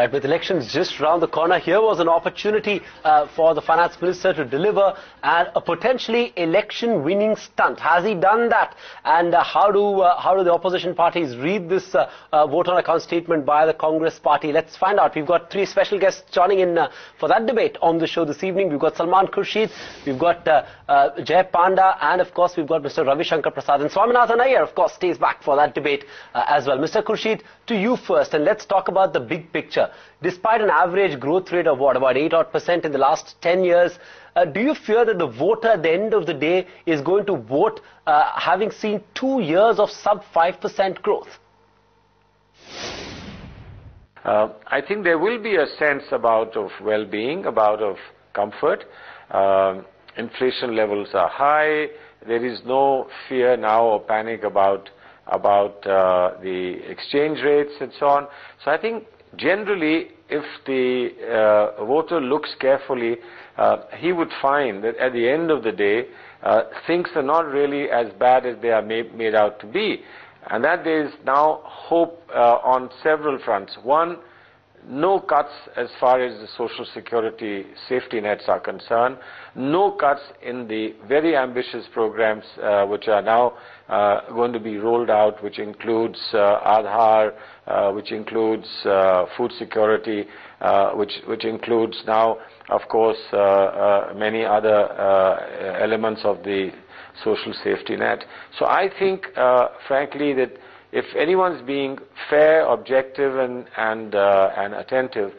Alright, with elections just round the corner, here was an opportunity for the finance minister to deliver a potentially election-winning stunt. Has he done that? And how do the opposition parties read this vote on account statement by the Congress party? Let's find out. We've got three special guests joining in for that debate on the show this evening. We've got Salman Khurshid, we've got Jay Panda, and of course we've got Mr. Ravi Shankar Prasad. And Swaminathan Iyer, of course, stays back for that debate as well. Mr. Khurshid, to you first, and let's talk about the big picture. Despite an average growth rate of what, about 8% in the last 10 years, do you fear that the voter at the end of the day is going to vote having seen 2 years of sub 5% growth? I think there will be a sense about of well-being, about of comfort. Inflation levels are high. There is no fear now or panic about the exchange rates and so on. So I think generally, if the voter looks carefully, he would find that at the end of the day, things are not really as bad as they are made out to be. And that there is now hope on several fronts. One, no cuts as far as the social security safety nets are concerned. No cuts in the very ambitious programs which are now going to be rolled out, which includes Aadhaar, which includes food security, which includes now, of course, many other elements of the social safety net. So I think, frankly, that if anyone's being fair, objective, and attentive,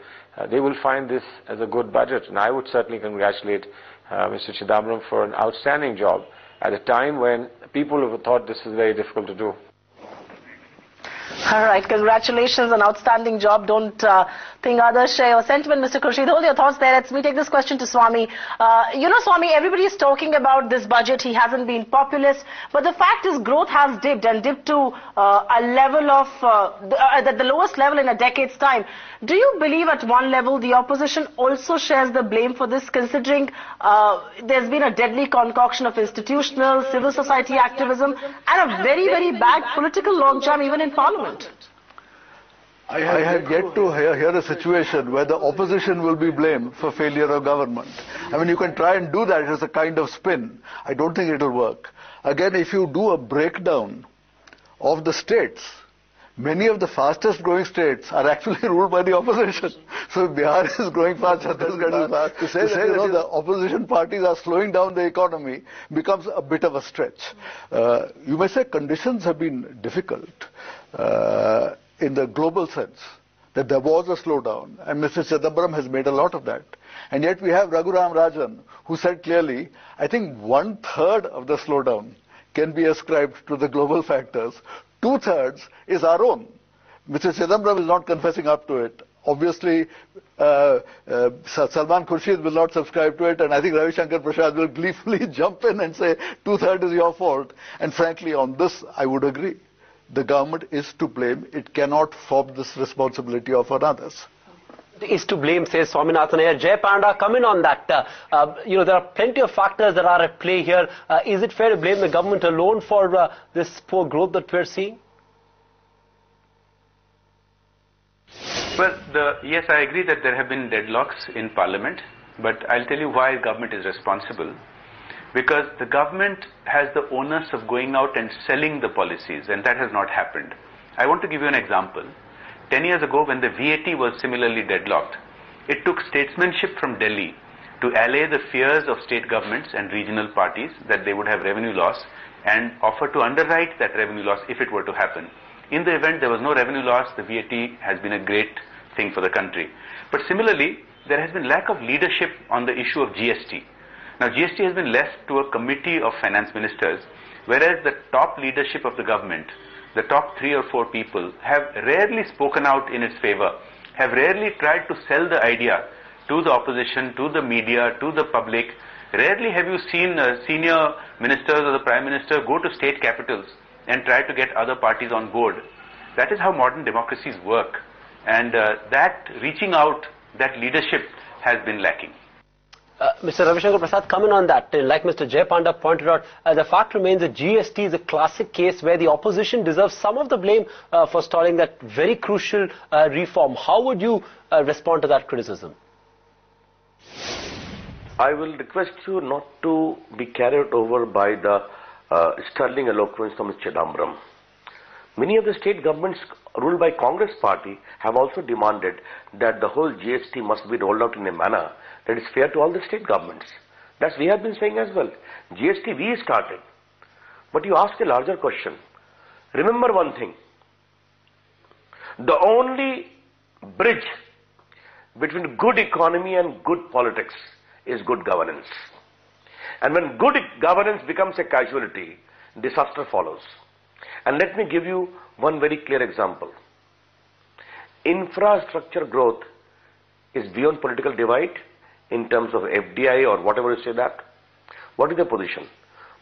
they will find this as a good budget. And I would certainly congratulate Mr. Chidambaram for an outstanding job at a time when people have thought this is very difficult to do. All right, congratulations on outstanding job. Don't think others share your sentiment, Mr. Khurshid. Hold your thoughts there. Let me take this question to Swami. Swami, everybody is talking about this budget. He hasn't been populist. But the fact is growth has dipped and dipped to a level of the lowest level in a decade's time. Do you believe at one level the opposition also shares the blame for this, considering there's been a deadly concoction of institutional, civil society activism and a very, very bad political logjam even in Parliament? I have yet to hear a situation where the opposition will be blamed for failure of government. I mean, you can try and do that as a kind of spin. I don't think it will work. Again, if you do a breakdown of the states, many of the fastest growing states are actually ruled by the opposition. So if Bihar is growing fast, Chhattisgarh is fast. To say that the opposition parties are slowing down the economy becomes a bit of a stretch. You may say conditions have been difficult in the global sense, that there was a slowdown, and Mr. Chidambaram has made a lot of that. And yet we have Raghuram Rajan, who said clearly, I think 1/3 of the slowdown can be ascribed to the global factors. 2/3 is our own. Mr. Chidambaram is not confessing up to it. Obviously, Salman Khurshid will not subscribe to it, and I think Ravi Shankar Prasad will gleefully jump in and say 2/3 is your fault. And frankly, on this, I would agree. The government is to blame. It cannot fob this responsibility off on others. Is to blame, says Swaminathan Iyer. Jay Panda, come in on that. There are plenty of factors that are at play here. Is it fair to blame the government alone for this poor growth that we're seeing? Well, yes, I agree that there have been deadlocks in Parliament, but I'll tell you why government is responsible. Because the government has the onus of going out and selling the policies, and that has not happened. I want to give you an example. 10 years ago, when the VAT was similarly deadlocked, it took statesmanship from Delhi to allay the fears of state governments and regional parties that they would have revenue loss and offer to underwrite that revenue loss if it were to happen. In the event there was no revenue loss, the VAT has been a great thing for the country. But similarly, there has been lack of leadership on the issue of GST. Now, GST has been left to a committee of finance ministers, whereas the top leadership of the government, the top 3 or 4 people, have rarely spoken out in its favor, have rarely tried to sell the idea to the opposition, to the media, to the public. Rarely have you seen senior ministers or the Prime Minister go to state capitals and try to get other parties on board. That is how modern democracies work. And that reaching out, that leadership has been lacking. Mr. Ravi Shankar Prasad, comment on that. Like Mr. Jay Panda pointed out, the fact remains that GST is a classic case where the opposition deserves some of the blame for stalling that very crucial reform. How would you respond to that criticism? I will request you not to be carried over by the sterling eloquence from Mr. Chidambaram. Many of the state governments ruled by Congress party have also demanded that the whole GST must be rolled out in a manner that is fair to all the state governments. That's we have been saying as well. GST we started. But you ask a larger question. Remember one thing. The only bridge between good economy and good politics is good governance. And when good governance becomes a casualty, disaster follows. And let me give you one very clear example. Infrastructure growth is beyond political divide in terms of FDI or whatever you say that. What is the position?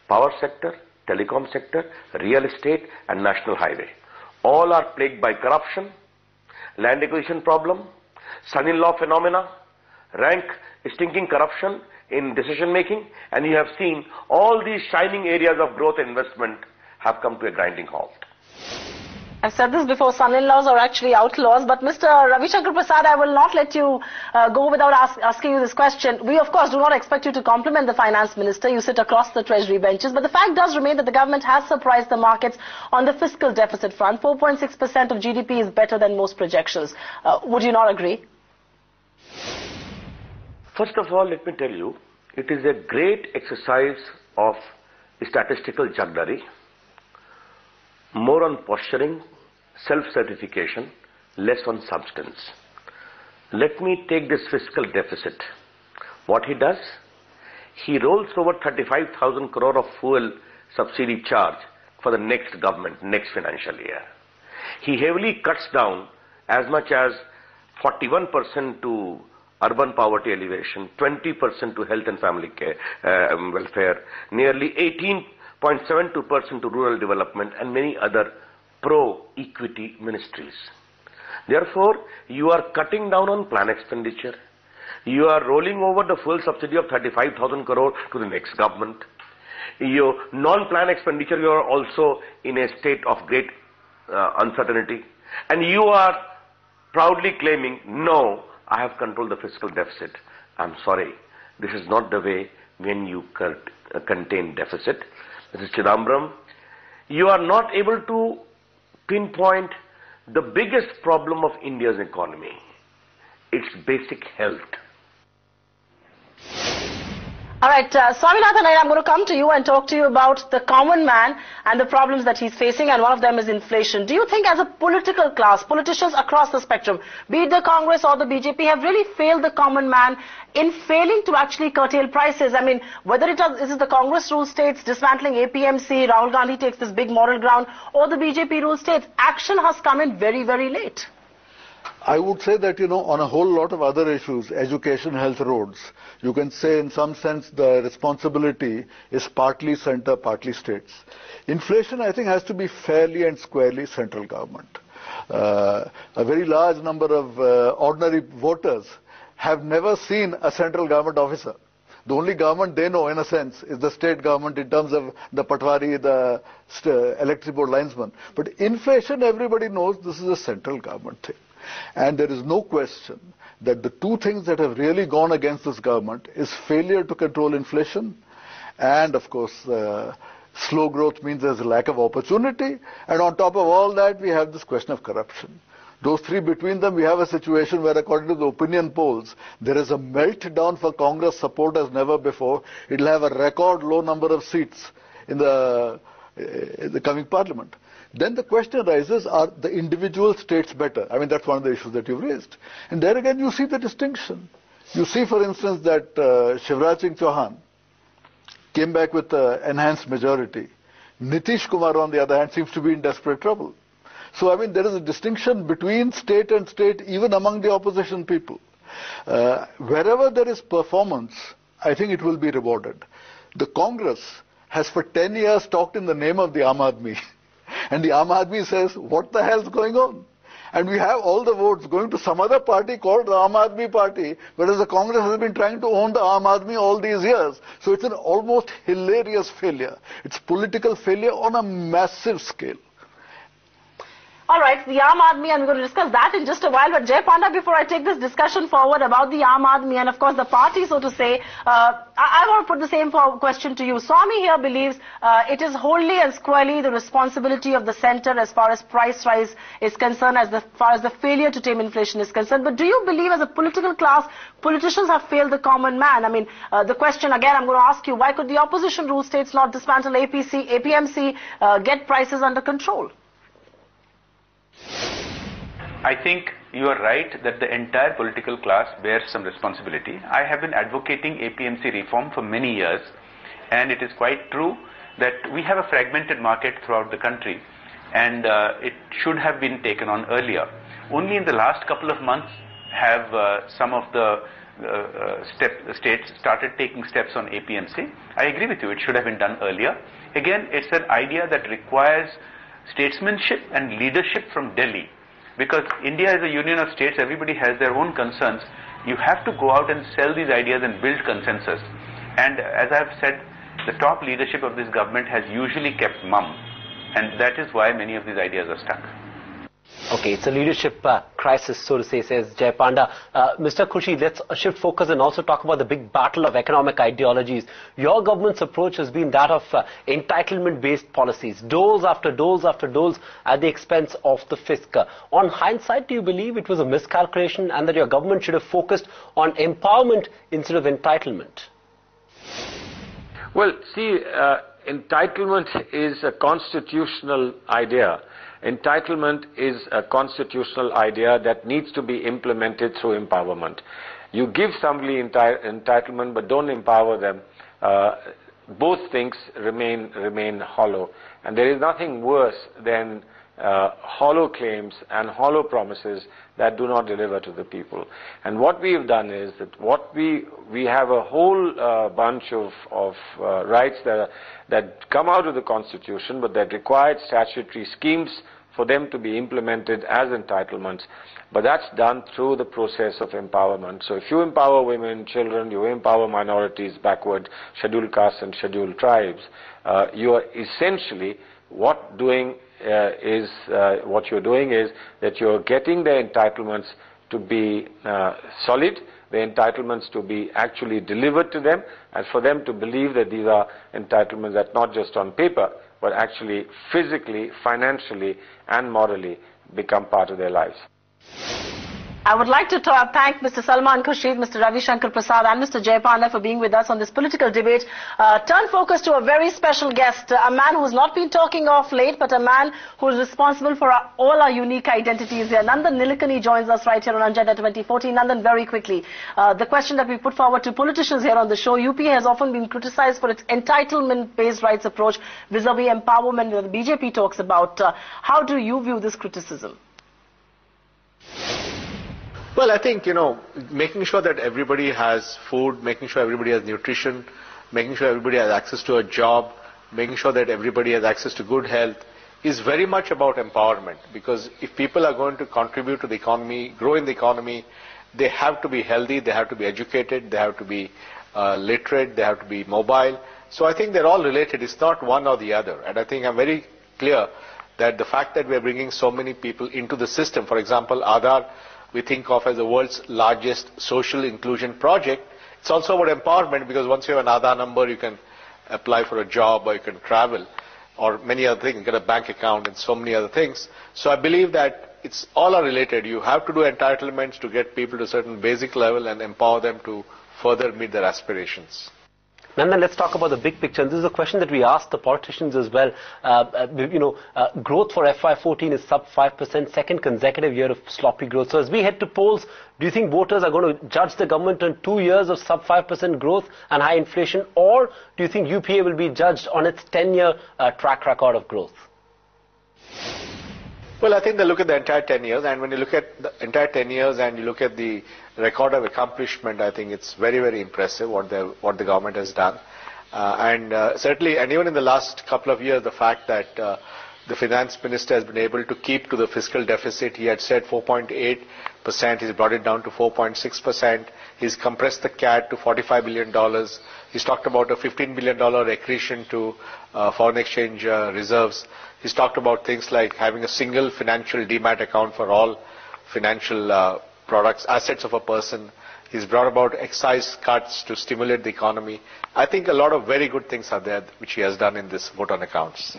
Power sector, telecom sector, real estate and national highway. All are plagued by corruption, land acquisition problem, son-in-law phenomena, rank stinking corruption in decision making, and you have seen all these shining areas of growth and investment have come to a grinding halt. I've said this before, son-in-laws are actually outlaws, but Mr. Ravi Shankar Prasad, I will not let you go without asking you this question. We, of course, do not expect you to compliment the finance minister. You sit across the treasury benches, but the fact does remain that the government has surprised the markets on the fiscal deficit front. 4.6% of GDP is better than most projections. Would you not agree? First of all, let me tell you, it is a great exercise of statistical jugglery, more on posturing, self-certification, less on substance. Let me take this fiscal deficit. What he does? He rolls over 35,000 crore of fuel subsidy charge for the next government, next financial year. He heavily cuts down as much as 41% to urban poverty alleviation, 20% to health and family care, welfare, nearly 18.72% to rural development and many other pro-equity ministries. Therefore, you are cutting down on plan expenditure. You are rolling over the full subsidy of 35,000 crore to the next government. Your non-plan expenditure, you are also in a state of great uncertainty. And you are proudly claiming, no, I have controlled the fiscal deficit. I'm sorry, this is not the way when you contain deficit. Mr. Chidambaram, you are not able to pinpoint the biggest problem of India's economy, its basic health. All right, Swaminathan, I'm going to come to you and talk to you about the common man and the problems that he's facing, and one of them is inflation. Do you think as a political class, politicians across the spectrum, be it the Congress or the BJP, have really failed the common man in failing to actually curtail prices? I mean, whether it is the Congress rule states dismantling APMC, Rahul Gandhi takes this big moral ground, or the BJP rule states, action has come in very, very late. I would say that, on a whole lot of other issues, education, health, roads, you can say in some sense the responsibility is partly center, partly states. Inflation, I think, has to be fairly and squarely central government. A very large number of ordinary voters have never seen a central government officer. The only government they know, in a sense, is the state government in terms of the Patwari, the electric board linesman. But inflation, everybody knows this is a central government thing. And there is no question that the two things that have really gone against this government is failure to control inflation, and of course slow growth means there's a lack of opportunity, and on top of all that we have this question of corruption. Those three, between them, we have a situation where, according to the opinion polls, there is a meltdown for Congress support as never before. It will have a record low number of seats in the coming parliament. Then the question arises, are the individual states better? I mean, that's one of the issues that you've raised. And there again, you see the distinction. You see, for instance, that Shivraj Singh Chauhan came back with an enhanced majority. Nitish Kumar, on the other hand, seems to be in desperate trouble. So, I mean, there is a distinction between state and state, even among the opposition people. Wherever there is performance, I think it will be rewarded. The Congress has for 10 years talked in the name of the Aam Aadmi. And the Aam Aadmi says, what the hell's going on? And we have all the votes going to some other party called the Aam Aadmi Party, whereas the Congress has been trying to own the Aam Aadmi all these years. So it's an almost hilarious failure. It's political failure on a massive scale. All right, the Aam Aadmi, and we're going to discuss that in just a while. But Jay Panda, before I take this discussion forward about the Aam Aadmi and of course the party, so to say, I want to put the same question to you. Swami here believes it is wholly and squarely the responsibility of the centre as far as price rise is concerned, as far as the failure to tame inflation is concerned. But do you believe as a political class, politicians have failed the common man? I mean, the question again I'm going to ask you, why could the opposition rule states not dismantle APMC, get prices under control? I think you are right that the entire political class bears some responsibility. I have been advocating APMC reform for many years, and it is quite true that we have a fragmented market throughout the country, and it should have been taken on earlier. Only in the last couple of months have some of the states started taking steps on APMC. I agree with you, it should have been done earlier. Again, it's an idea that requires statesmanship and leadership from Delhi. Because India is a union of states, everybody has their own concerns. You have to go out and sell these ideas and build consensus. And as I have said, the top leadership of this government has usually kept mum. And that is why many of these ideas are stuck. Okay, it's a leadership crisis, so to say, says Jay Panda. Mr. Khushi, let's shift focus and also talk about the big battle of economic ideologies. Your government's approach has been that of entitlement-based policies, doles after doles after doles at the expense of the fisc. On hindsight, do you believe it was a miscalculation and that your government should have focused on empowerment instead of entitlement? Well, see, entitlement is a constitutional idea. Entitlement is a constitutional idea that needs to be implemented through empowerment. You give somebody entitlement but don't empower them. Both things remain hollow. And there is nothing worse than hollow claims and hollow promises that do not deliver to the people. And what we have done is that we have a whole bunch of rights that come out of the Constitution, but that required statutory schemes for them to be implemented as entitlements. But that's done through the process of empowerment. So if you empower women, children, you empower minorities, backward, scheduled castes and scheduled tribes, you are essentially what you're doing is that you're getting the entitlements to be solid, the entitlements to be actually delivered to them, and for them to believe that these are entitlements that not just on paper, but actually physically, financially, and morally become part of their lives. I would like to thank Mr. Salman Khurshid, Mr. Ravi Shankar Prasad and Mr. Jay Panda for being with us on this political debate. Turn focus to a very special guest, a man who has not been talking off late, but a man who is responsible for all our unique identities here. Nandan Nilekani joins us right here on Agenda 2014. Nandan, very quickly, the question that we put forward to politicians here on the show, UPA has often been criticized for its entitlement-based rights approach vis-a-vis empowerment that the BJP talks about. How do you view this criticism? Well, I think, making sure that everybody has food, making sure everybody has nutrition, making sure everybody has access to a job, making sure that everybody has access to good health is very much about empowerment. Because if people are going to contribute to the economy, grow in the economy, they have to be healthy, they have to be educated, they have to be literate, they have to be mobile. So I think they're all related. It's not one or the other. And I think I'm very clear that the fact that we're bringing so many people into the system, for example, Aadhaar, we think of as the world's largest social inclusion project. It's also about empowerment, because once you have an Aadhaar number, you can apply for a job, or you can travel, or many other things, get a bank account and so many other things. So I believe that it's all are related. You have to do entitlements to get people to a certain basic level and empower them to further meet their aspirations. Nandan, let's talk about the big picture. And this is a question that we asked the politicians as well. Growth for FY14 is sub 5%, second consecutive year of sloppy growth. So as we head to polls, do you think voters are going to judge the government on 2 years of sub 5% growth and high inflation, or do you think UPA will be judged on its 10-year track record of growth? Well, I think they look at the entire 10 years, and when you look at the entire 10 years and you look at the record of accomplishment, I think it's very, very impressive what the government has done. Certainly, and even in the last couple of years, the fact that the finance minister has been able to keep to the fiscal deficit. He had said 4.8%. He's brought it down to 4.6%. He's compressed the CAD to $45 billion. He's talked about a $15 billion accretion to foreign exchange reserves. He's talked about things like having a single financial demat account for all financial products, assets of a person. He's brought about excise cuts to stimulate the economy. I think a lot of very good things are there which he has done in this vote on accounts.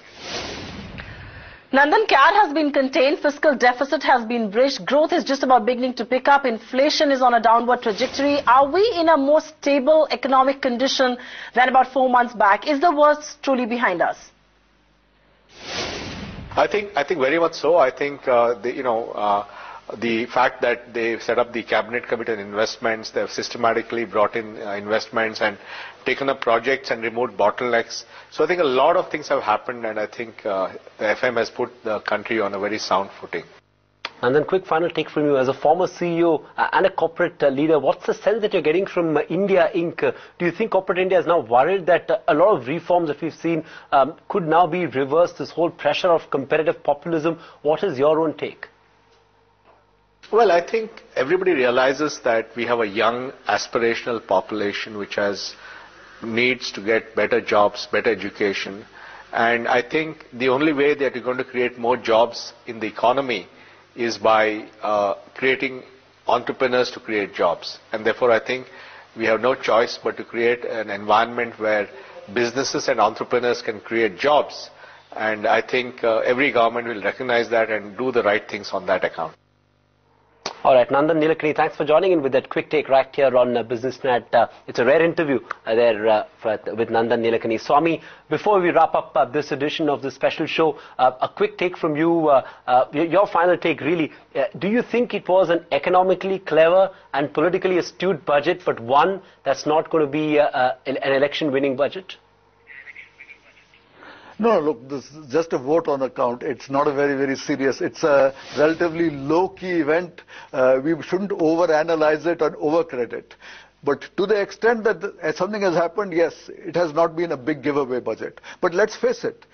Nandan, CAD has been contained, fiscal deficit has been bridged, growth is just about beginning to pick up, inflation is on a downward trajectory. Are we in a more stable economic condition than about 4 months back? Is the worst truly behind us? I think very much so. I think the fact that they set up the cabinet committee on investments, they have systematically brought in investments and taken up projects and removed bottlenecks. So I think a lot of things have happened, and I think the FM has put the country on a very sound footing. And then quick final take from you as a former CEO and a corporate leader. What's the sense that you're getting from India Inc.? Do you think corporate India is now worried that a lot of reforms that we've seen could now be reversed, this whole pressure of competitive populism? What is your own take? Well, I think everybody realizes that we have a young, aspirational population which needs to get better jobs, better education. And I think the only way that you're going to create more jobs in the economy is by creating entrepreneurs to create jobs. And therefore, I think we have no choice but to create an environment where businesses and entrepreneurs can create jobs. And I think every government will recognize that and do the right things on that account. All right, Nandan Nilekani, thanks for joining in with that quick take right here on BusinessNet. It's a rare interview with Nandan Nilekani. Swami, before we wrap up this edition of the special show, a quick take from you, your final take really. Do you think it was an economically clever and politically astute budget, but one that's not going to be an election-winning budget? No, look, this is just a vote on account. It's not a very, very serious. It's a relatively low-key event. We shouldn't overanalyze it or overcredit. But to the extent that something has happened, yes, it has not been a big giveaway budget. But let's face it,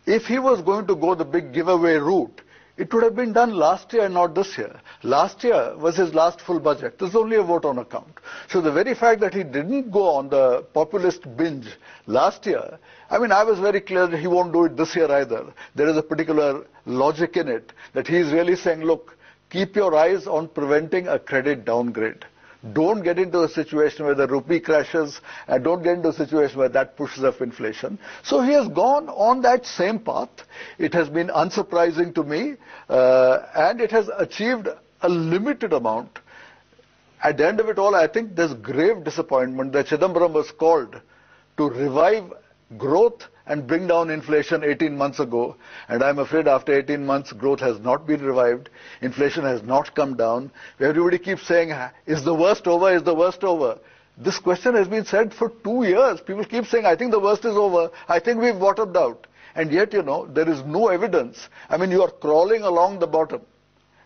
if he was going to go the big giveaway route, it would have been done last year and not this year. Last year was his last full budget. This is only a vote on account. So the very fact that he didn't go on the populist binge last year, I mean, I was very clear that he won't do it this year either. There is a particular logic in it that he is really saying, look, keep your eyes on preventing a credit downgrade. Don't get into a situation where the rupee crashes, and don't get into a situation where that pushes up inflation. So he has gone on that same path. It has been unsurprising to me, and it has achieved a limited amount. At the end of it all, I think there's grave disappointment that Chidambaram was called to revive growth and bring down inflation 18 months ago. And I'm afraid after 18 months, growth has not been revived. Inflation has not come down. Everybody keeps saying, is the worst over? Is the worst over? This question has been said for 2 years. People keep saying, I think the worst is over. I think we've bottomed out. And yet, there is no evidence. I mean, you are crawling along the bottom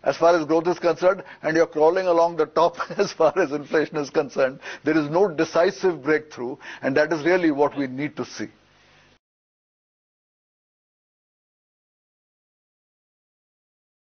as far as growth is concerned, and you're crawling along the top as far as inflation is concerned. There is no decisive breakthrough, and that is really what we need to see.